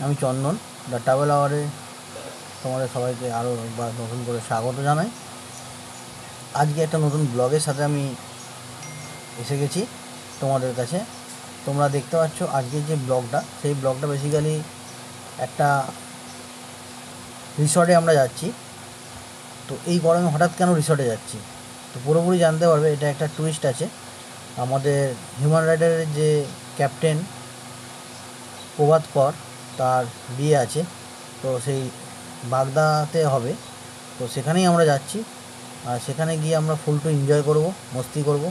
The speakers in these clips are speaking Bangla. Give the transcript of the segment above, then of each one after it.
আমি চন্দন দ্য ট্রাভেল আওয়ারে তোমাদের সবাইকে আরও একবার নতুন করে স্বাগত জানাই। আজকে একটা নতুন ব্লগের সাথে আমি এসে গেছি তোমাদের কাছে। তোমরা দেখতে পাচ্ছ আজকের যে ব্লগটা, সেই ব্লগটা বেসিক্যালি একটা রিসর্টে আমরা যাচ্ছি। তো এই গরমে হঠাৎ কেন রিসর্টে যাচ্ছি তো পুরোপুরি জানতে পারবে। এটা একটা টুইস্ট আছে। আমাদের হিউম্যান রাইডারের যে ক্যাপ্টেন প্রভাত কর, তার বিয়ে আছে, তো সেই বাগদাতে হবে। তো সেখানেই আমরা যাচ্ছি, আর সেখানে গিয়ে আমরা ফুল টু এনজয় করব, মস্তি করব।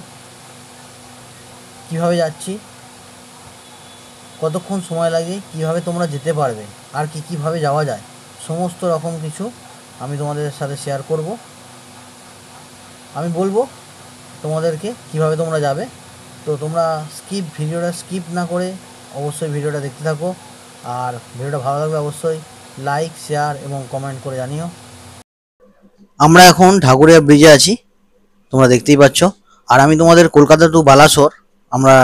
কিভাবে যাচ্ছি, কতক্ষণ সময় লাগে, কিভাবে তোমরা যেতে পারবে, আর কীভাবে যাওয়া যায়, সমস্ত রকম কিছু আমি তোমাদের সাথে শেয়ার করব। আমি বলবো তোমাদেরকে কিভাবে তোমরা যাবে। তো তোমরা ভিডিওটা স্কিপ না করে অবশ্যই ভিডিওটা দেখতে থাকো। আর ভিডিওটা ভালো লাগলে অবশ্যই লাইক, শেয়ার এবং কমেন্ট করে জানিও। আমরা এখন ঢাকুরিয়া ব্রিজে আছি, তোমরা দেখতেই পাচ্ছ। আর আমি তোমাদের কলকাতা টু বালাসোর আমরা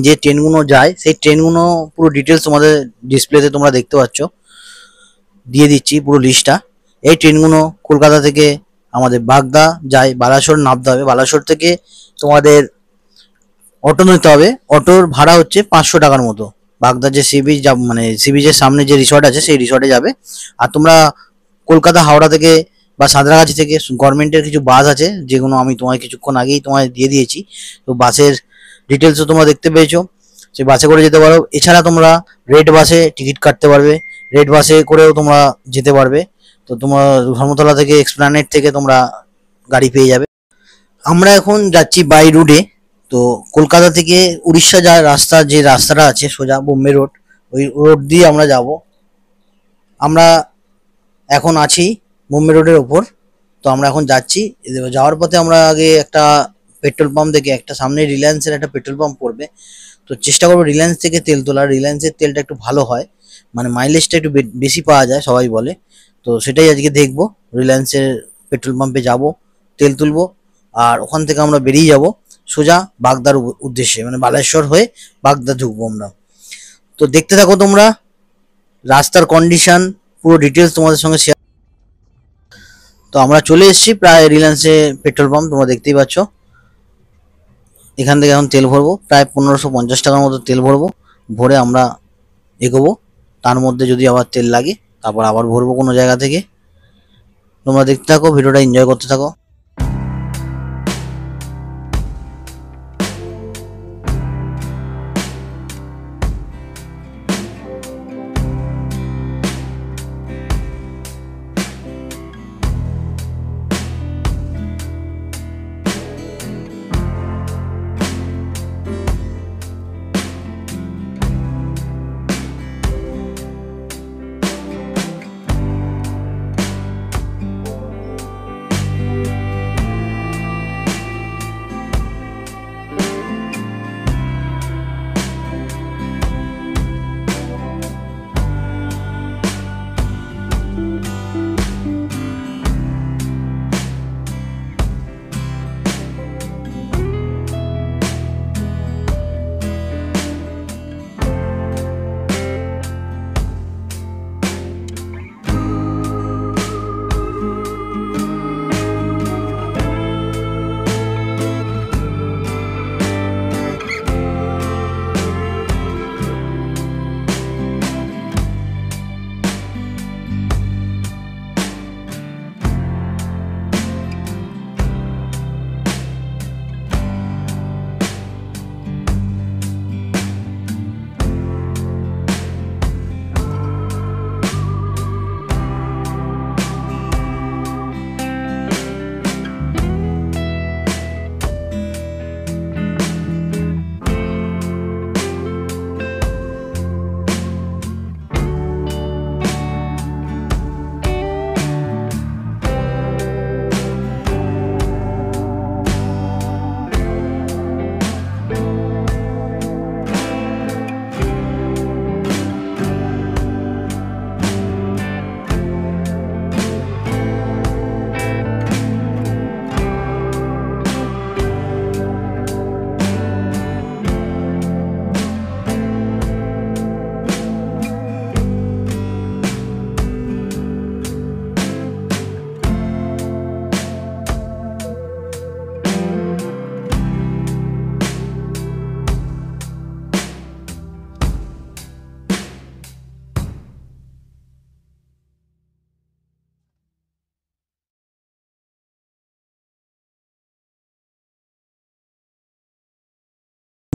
যে ট্রেনগুলো যায়, সেই ট্রেনগুলো পুরো ডিটেলস তোমাদের ডিসপ্লেতে তোমরা দেখতে পাচ্ছ, দিয়ে দিচ্ছি পুরো লিস্টটা। এই ট্রেনগুলো কলকাতা থেকে আমাদের বাগদা যায়, বালাসোর নামতে হবে। বালাসোর থেকে তোমাদের অটো নিতে হবে। অটোর ভাড়া হচ্ছে 500 টাকার মতো। বাগদার যে সি বিচ, মানে সি বিচের সামনে যে রিসর্ট আছে সেই রিসর্টে যাবে। আর তোমরা কলকাতা হাওড়া থেকে বা সাঁতরাগাছি থেকে গভর্নমেন্টের কিছু বাস আছে, যেগুলো আমি তোমায় কিছুক্ষণ আগেই তোমায় দিয়ে দিয়েছি। তো বাসের ডিটেলসও তোমরা দেখতে পেয়েছো, সেই বাসে করে যেতে পারো। এছাড়া তোমরা রেড বাসে টিকিট কাটতে পারবে, রেড বাসে করেও তোমরা যেতে পারবে। তো তোমরা ধর্মতলা থেকে, এক্সপ্ল্যানেড থেকে তোমরা গাড়ি পেয়ে যাবে। আমরা এখন যাচ্ছি বাই রুটে। তো কলকাতা থেকে উড়িষ্যা যাওয়ার রাস্তা, যে রাস্তাটা আছে সোজা বোম্বে রোড, ওই রোড দিয়ে আমরা যাব। আমরা এখন আছি বোম্বে রোডের ওপর। তো আমরা এখন যাচ্ছি। যাওয়ার পথে আমরা আগে একটা পেট্রোল পাম্প থেকে, একটা সামনে রিলায়েন্সের একটা পেট্রোল পাম্প পড়বে, তো চেষ্টা করবো রিলায়েন্স থেকে তেল তোলার। রিলায়েন্সের তেলটা একটু ভালো হয়, মানে মাইলেজটা একটু বেশি পাওয়া যায় সবাই বলে। তো সেটাই আজকে দেখবো। রিলায়েন্সের পেট্রোল পাম্পে যাব, তেল তুলবো, আর ওখান থেকে আমরা বেরিয়ে যাব সোজা বাগদার উদ্দেশ্যে, মানে বালেশ্বর হয়ে বাগদা ঢুকবো আমরা। তো দেখতে থাকো তোমরা, রাস্তার কন্ডিশন পুরো ডিটেলস তোমাদের সঙ্গে শেয়ার। তো আমরা চলে এসেছি প্রায় রিলায়েন্সে পেট্রোল পাম্প, তোমরা দেখতেই পাচ্ছ। এখান থেকে এখন তেল ভরবো, প্রায় 1550 টাকার মতো তেল ভরবো। ভরে আমরা এগোবো। তার মধ্যে যদি আবার তেল লাগে তারপর আবার ভরবো কোনো জায়গা থেকে। তোমরা দেখতে থাকো, ভিডিওটা এনজয় করতে থাকো।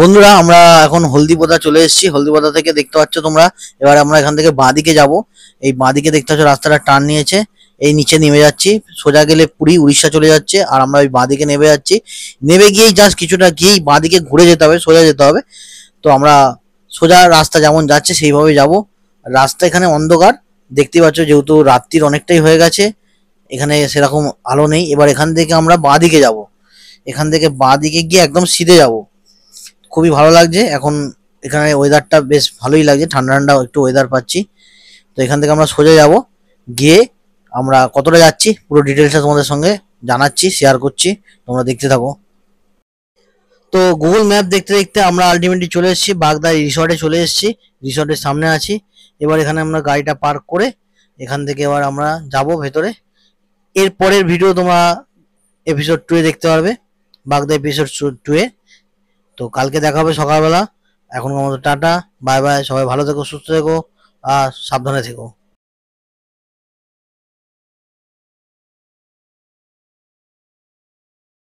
বন্ধুরা আমরা এখন হলদিপোতা চলে এসেছি। হলদিপোতা থেকে দেখতে পাচ্ছ তোমরা, এবার আমরা এখান থেকে বাঁদিকে যাব। এই বাঁদিকে দেখতে পাচ্ছ রাস্তাটা টার্ন নিয়েছে, এই নিচে নেমে যাচ্ছি। সোজা গেলে পুরী উড়িষ্যা চলে যাচ্ছে, আর আমরা ওই বাঁদিকে নেমে যাচ্ছি। নেমে গিয়েই জাস্ট কিছুটা গিয়েই বাঁদিকে ঘুরে যেতে হবে, সোজা যেতে হবে। তো আমরা সোজা রাস্তা যেমন যাচ্ছে সেইভাবে যাব। রাস্তা এখানে অন্ধকার দেখতেই পাচ্ছ, যেহেতু রাত্রির অনেকটাই হয়ে গেছে, এখানে সেরকম আলো নেই। এবার এখান থেকে আমরা বাঁদিকে যাব, এখান থেকে বাঁদিকে গিয়ে একদম সিধে যাব। খুবই ভালো লাগছে এখন, এখানে ওয়েদারটা বেশ ভালোই লাগছে, ঠান্ডা ঠান্ডা একটু ওয়েদার পাচ্ছি। তো এখান থেকে আমরা সোজা যাব, গিয়ে আমরা কতটা যাচ্ছি পুরো ডিটেলসটা তোমাদের সঙ্গে জানাচ্ছি, শেয়ার করছি, তোমরা দেখতে থাকো। তো গুগল ম্যাপ দেখতে দেখতে আমরা আলটিমেটলি চলে এসেছি বাগদা রিসর্টে চলে এসেছি। রিসর্টের সামনে আছি। এবার এখানে আমরা গাড়িটা পার্ক করে এখান থেকে এবার আমরা যাব ভেতরে। এর পরের ভিডিও তোমরা এপিসোড 2 এ দেখতে পারবে, বাগদা এপিসোড 2 এ। তো কালকে দেখা হবে সকালবেলা। এখনকার মতো টাটা, বাই বাই, সবাই ভালো থেকো, সুস্থ থেকো, আর সাবধানে থেকো।